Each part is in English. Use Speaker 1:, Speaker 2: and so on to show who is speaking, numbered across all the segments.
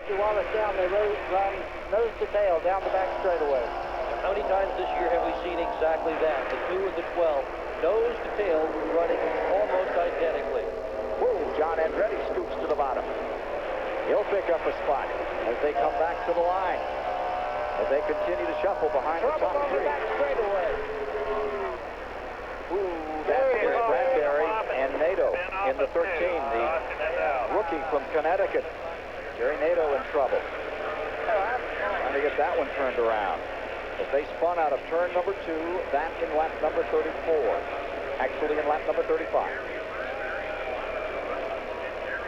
Speaker 1: safety while it's down. They run nose to tail down the back straightaway.
Speaker 2: How many times this year have we seen exactly that? The 2 and the 12, nose to tail, running almost identically.
Speaker 3: Whoa, John Andretti scoops to the bottom. He'll pick up a spot as they come back to the line. As they continue to shuffle behind the top three.
Speaker 1: Back straightaway.
Speaker 3: Ooh, that is Bradbury and Nato in the 13, the rookie from Connecticut. Jerry Nato in trouble. Trying to get that one turned around. As they spun out of turn number 2, that in lap number 34. Actually in lap number 35.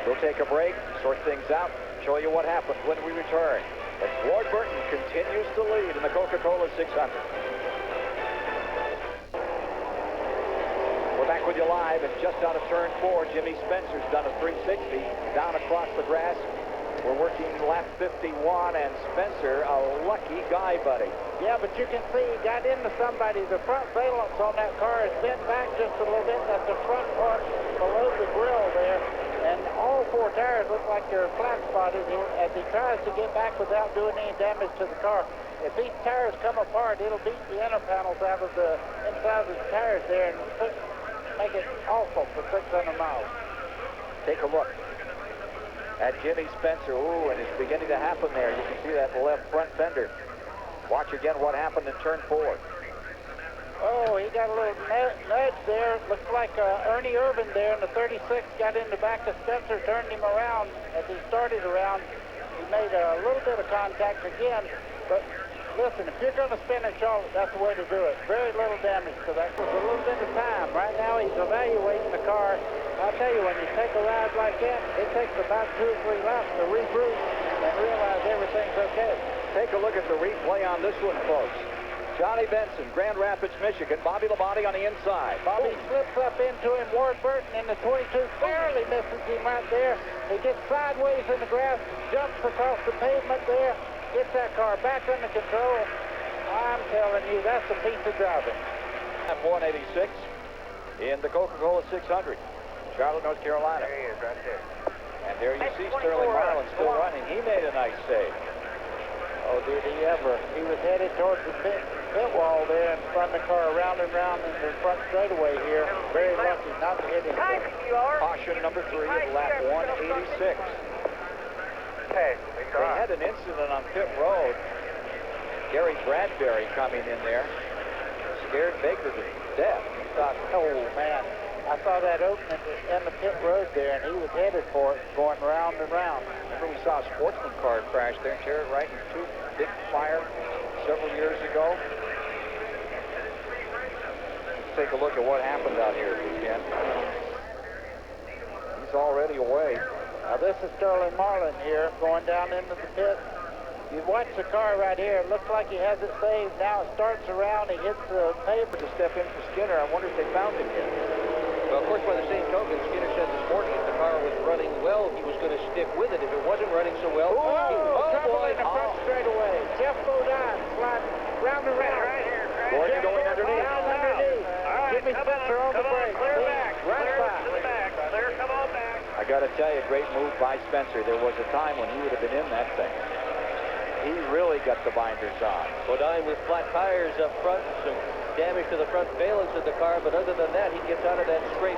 Speaker 3: We'll take a break, sort things out, show you what happens when we return. As Ward Burton continues to lead in the Coca-Cola 600. We're back with you live, and just out of turn 4, Jimmy Spencer's done a 360 down across the grass. We're working lap 51, and Spencer, a lucky guy, buddy.
Speaker 1: Yeah, but you can see he got into somebody. The front valence on that car is bent back just a little bit. That's the front part below the grill there. And all 4 tires look like they're flat spotted as he tries to get back without doing any damage to the car. If these tires come apart, it'll beat the inner panels out of the inside of the tires there and make it awful for 600 miles.
Speaker 3: Take a look at Jimmy Spencer. Ooh, and it's beginning to happen there. You can see that left front fender. Watch again what happened in turn 4.
Speaker 1: Oh, he got a little nudge there. Looks like Ernie Irvin there in the 36 got in the back of Spencer, turned him around. As he started around, he made a little bit of contact again. But listen, if you're going to spin in Charlotte, that's the way to do it. Very little damage to that. It was a little bit of time. Right now, he's evaluating the car. I'll tell you, when you take a ride like that, it takes about 2 or 3 laps to regroup and realize everything's okay.
Speaker 3: Take a look at the replay on this one, folks. Johnny Benson, Grand Rapids, Michigan. Bobby Labonte on the inside.
Speaker 1: Bobby slips up into him. Ward Burton in the 22 barely misses him right there. He gets sideways in the grass, jumps across the pavement there, gets that car back under control. I'm telling you, that's a piece of driving.
Speaker 3: At 186 in the Coca-Cola 600. Charlotte, North Carolina.
Speaker 4: There he is, right there.
Speaker 3: And there you see Sterling Marlin still running. He made a nice save.
Speaker 1: Oh, did he ever. He was headed towards the pit wall there and spun the car around and around in the front straightaway here. Very lucky not to hit him.
Speaker 3: Caution number 3 of lap 186.
Speaker 4: Okay,
Speaker 3: They had an incident on pit road. Gary Bradbury coming in there. Scared Baker to death. He thought,
Speaker 1: oh, man. I saw that opening in the pit road there, and he was headed for it, going round and round.
Speaker 3: Remember we saw a sportsman car crash there and tear it right in 2, big fire several years ago. Let's take a look at what happened out here, if we can. He's already away.
Speaker 1: Now this is Sterling Marlin here, going down into the pit. You watch the car right here. It looks like he has it saved. Now it starts around. He hits the pavement
Speaker 3: to step in for Skinner. I wonder if they found him yet.
Speaker 2: Well, of course, by the same token, Skinner said this morning if the car was running well, he was going to stick with it. If it wasn't running so well,
Speaker 1: trouble in the front straightaway. Jeff Bodine sliding round and round.
Speaker 4: Right here.
Speaker 3: Gordon going underneath.
Speaker 1: Down underneath.
Speaker 4: All right,
Speaker 1: Jimmy Spencer on the brake.
Speaker 4: Clear back.
Speaker 1: Right
Speaker 4: Clear
Speaker 1: by.
Speaker 4: to the back. Clear, come on back.
Speaker 3: I got to tell you, great move by Spencer. There was a time when he would have been in that thing. He really got the binders on.
Speaker 2: Bodine with flat tires up front, some damage to the front valence of the car, but other than that, he gets out of that scrape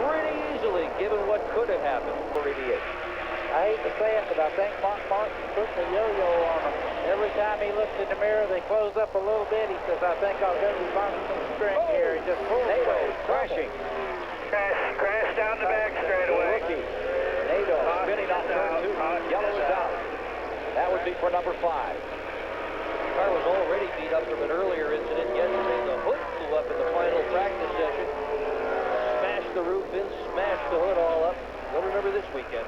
Speaker 2: pretty easily, given what could have happened.
Speaker 3: 488.
Speaker 1: I hate to say it, but I think Mark Martin put the yo-yo on him. Every time he looks in the mirror, they close up a little bit. He says, I think I'll go to some string here. He just pulls
Speaker 3: Nato
Speaker 1: away.
Speaker 3: crashing.
Speaker 4: Crash down the back straightaway.
Speaker 3: Rookie. Nato spinning off turn 2. Yellow is out. That would be for number 5.
Speaker 2: The car was already beat up from an earlier incident yesterday. The hood flew up in the final practice session. Smashed the roof in, smashed the hood all up. You'll remember this weekend.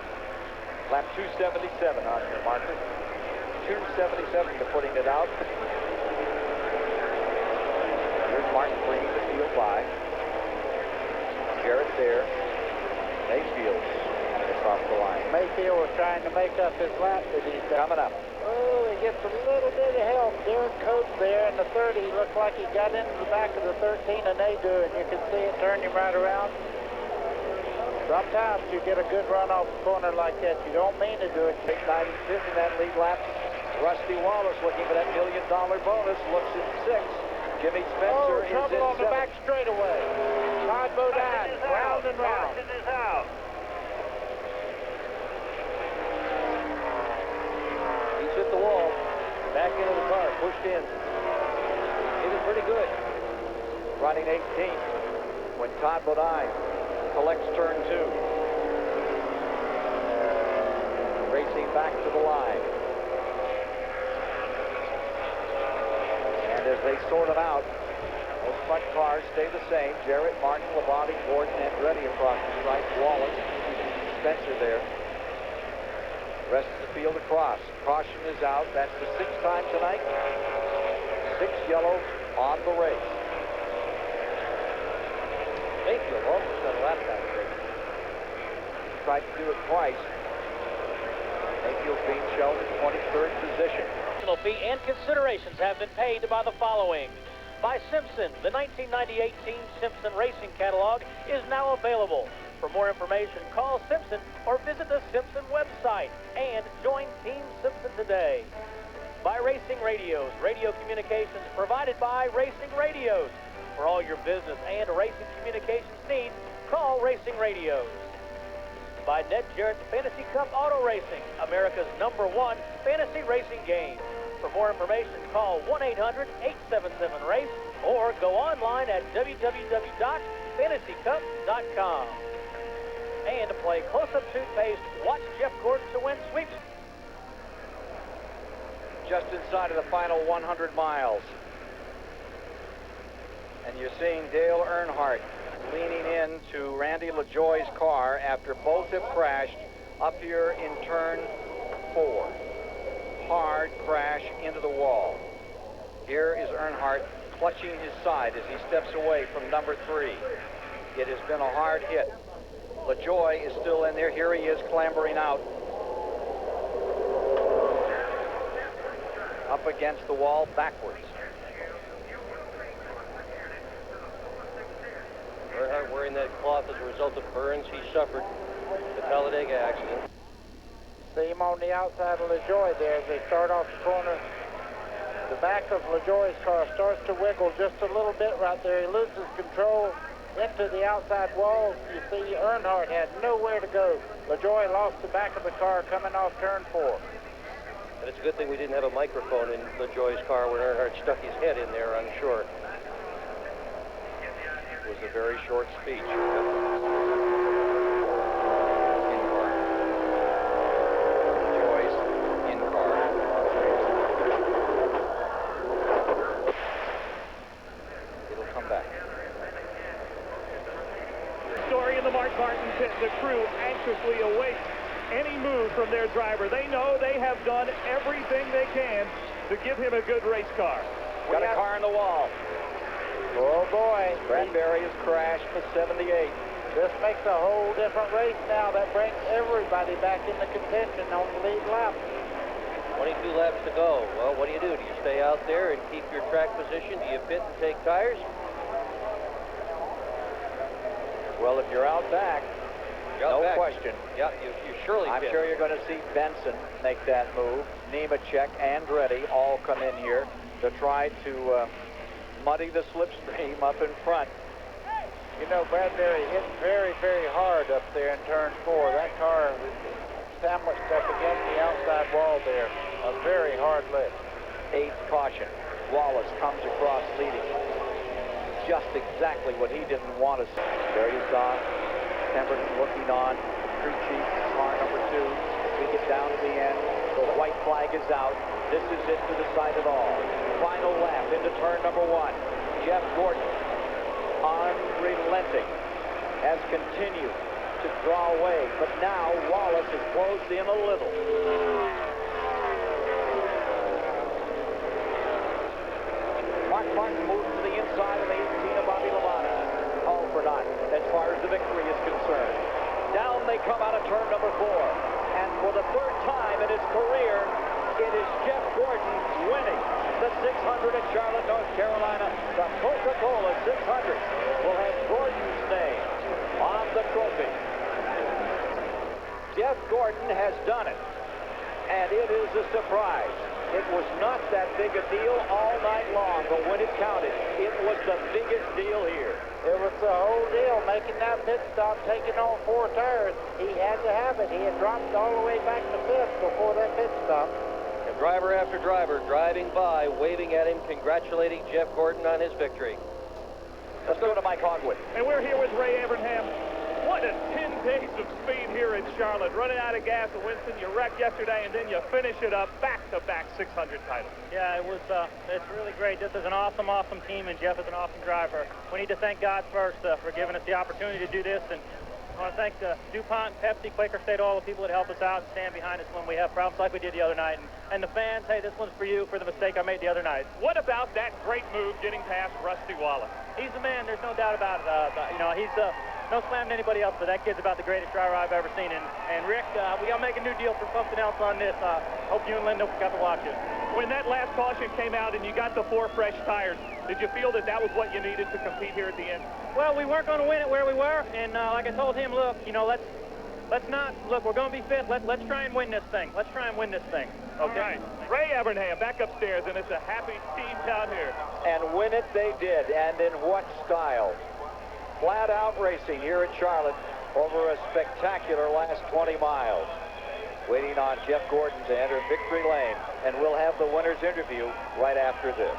Speaker 3: Lap 277 on your marker. 277 to putting it out. Here's Martin bringing the field by. Jarrett there. Mayfield's across the line.
Speaker 1: Mayfield was trying to make up his lap that he's done.
Speaker 3: Coming up.
Speaker 1: Oh, he gets a little bit of help. Derek Coates there in the 30. Looked like he got into the back of the 13 and they do, and you can see it turn him right around. Sometimes you get a good run off the corner like that. You don't mean to do it.
Speaker 3: Big 95th in that lead lap. Rusty Wallace looking for that $1 million bonus. Looks in 6th. Jimmy Spencer is in 7th.
Speaker 1: Trouble on the back straightaway. Todd Bodine, round and round.
Speaker 4: Caution is out.
Speaker 2: He's hit the wall. Back into the car, pushed in. He was pretty good.
Speaker 3: Running 18th when Todd Bodine collects turn 2. Racing back to the line. And as they sort them out, those front cars stay the same. Jarrett, Martin, Labonte, Gordon, Andretti across the stripe. Wallace, Spencer there. Rest of the field across. Caution is out. That's the 6th time tonight. 6 yellows on the race.
Speaker 2: Mayfield almost got a lap time break.
Speaker 3: Tried to do it twice. Mayfield's being shown in 23rd position.
Speaker 5: Fee and considerations have been paid by the following. By Simpson, the 1998 Team Simpson Racing Catalog is now available. For more information, call Simpson or visit the Simpson website and join Team Simpson today. By Racing Radios, radio communications provided by Racing Radios. For all your business and racing communications needs, call Racing Radios. By Ned Jarrett Fantasy Cup Auto Racing, America's #1 fantasy racing game. For more information, call 1-800-877-RACE or go online at www.fantasycup.com. And to play close-up toothpaste, watch Jeff Gordon to win sweeps.
Speaker 3: Just inside of the final 100 miles. And you're seeing Dale Earnhardt leaning into Randy LaJoie's car after both have crashed up here in turn 4. Hard crash into the wall. Here is Earnhardt clutching his side as he steps away from number 3. It has been a hard hit. LaJoie is still in there. Here he is clambering out. Up against the wall backwards.
Speaker 2: Earnhardt wearing that cloth as a result of burns he suffered in the Talladega accident.
Speaker 1: See him on the outside of LaJoie there as they start off the corner. The back of LaJoie's car starts to wiggle just a little bit right there. He loses control into the outside wall. You see Earnhardt had nowhere to go. LaJoie lost the back of the car coming off turn 4.
Speaker 2: And it's a good thing we didn't have a microphone in LaJoie's car when Earnhardt stuck his head in there, I'm sure. It was a very short speech. LaJoie's in car. It'll come back.
Speaker 6: Story in the Mark Martin pit. The crew anxiously awaits any move from their driver. They know they have done everything they can to give him a good race car.
Speaker 3: Got a car in the wall.
Speaker 1: Oh boy.
Speaker 3: Bradbury has crashed for 78.
Speaker 1: This makes a whole different race now. That brings everybody back into contention on the lead lap.
Speaker 2: 22 laps to go. Well, what do? Do you stay out there and keep your track position? Do you pit and take tires?
Speaker 3: Well, if you're out back, no question.
Speaker 2: Yeah, you surely
Speaker 3: I'm
Speaker 2: pit.
Speaker 3: sure you're going to see Benson make that move. Nemechek, Andretti all come in here to try to muddy the slipstream up in front.
Speaker 1: You know, Bradbury hit very, very hard up there in turn 4. That car sandwiched up against the outside wall there. A very hard lift.
Speaker 3: 8th caution. Wallace comes across leading. Just exactly what he didn't want to see. There you saw Pemberton looking on. Crew chief, car number 2. We get down to the end. The white flag is out. This is it to decide it all. Final lap into turn number 1. Jeff Gordon, unrelenting, has continued to draw away, but now Wallace has closed in a little. Mark Martin moves to the inside of the 18 of Bobby Labonte. All for naught as far as the victory is concerned. Down they come out of turn number 4. And for the 3rd time in his career, it is Jeff Gordon winning the 600 at Charlotte, North Carolina. The Coca-Cola 600 will have Gordon's name on the trophy. Jeff Gordon has done it, and it is a surprise. It was not that big a deal all night long, but when it counted, it was the biggest deal here.
Speaker 1: It was the whole deal, making that pit stop, taking on 4 tires. He had to have it. He had dropped all the way back to 5th before that pit stop.
Speaker 2: And driver after driver driving by, waving at him, congratulating Jeff Gordon on his victory.
Speaker 3: Let's go to Mike Hogwood.
Speaker 6: And we're here with Ray Abraham. What a 10 days of speed here in Charlotte. Running out of gas at Winston, you wrecked yesterday, and then you finish it up back-to-back 600 titles.
Speaker 7: Yeah, it's really great. This is an awesome team, and Jeff is an awesome driver. We need to thank God first for giving us the opportunity to do this, and I want to thank DuPont, Pepsi, Quaker State, all the people that help us out and stand behind us when we have problems like we did the other night. And the fans, hey, this one's for you for the mistake I made the other night.
Speaker 6: What about that great move getting past Rusty Wallace?
Speaker 7: He's the man. There's no doubt about it. He's no slam to anybody else, but that kid's about the greatest driver I've ever seen. And Rick, we got to make a new deal for something else on this. Hope you and Linda got to watch it.
Speaker 6: When that last caution came out and you got the 4 fresh tires, did you feel that was what you needed to compete here at the end?
Speaker 7: Well, we weren't going to win it where we were, and like I told him, look, let's not, look, we're going to be 5th. Let's try and win this thing. Let's try and win this thing. Okay?
Speaker 6: All right. Ray Abraham back upstairs, and it's a happy team down here.
Speaker 3: And win it they did, and in what style. Flat out racing here at Charlotte over a spectacular last 20 miles. Waiting on Jeff Gordon to enter victory lane, and we'll have the winner's interview right after this.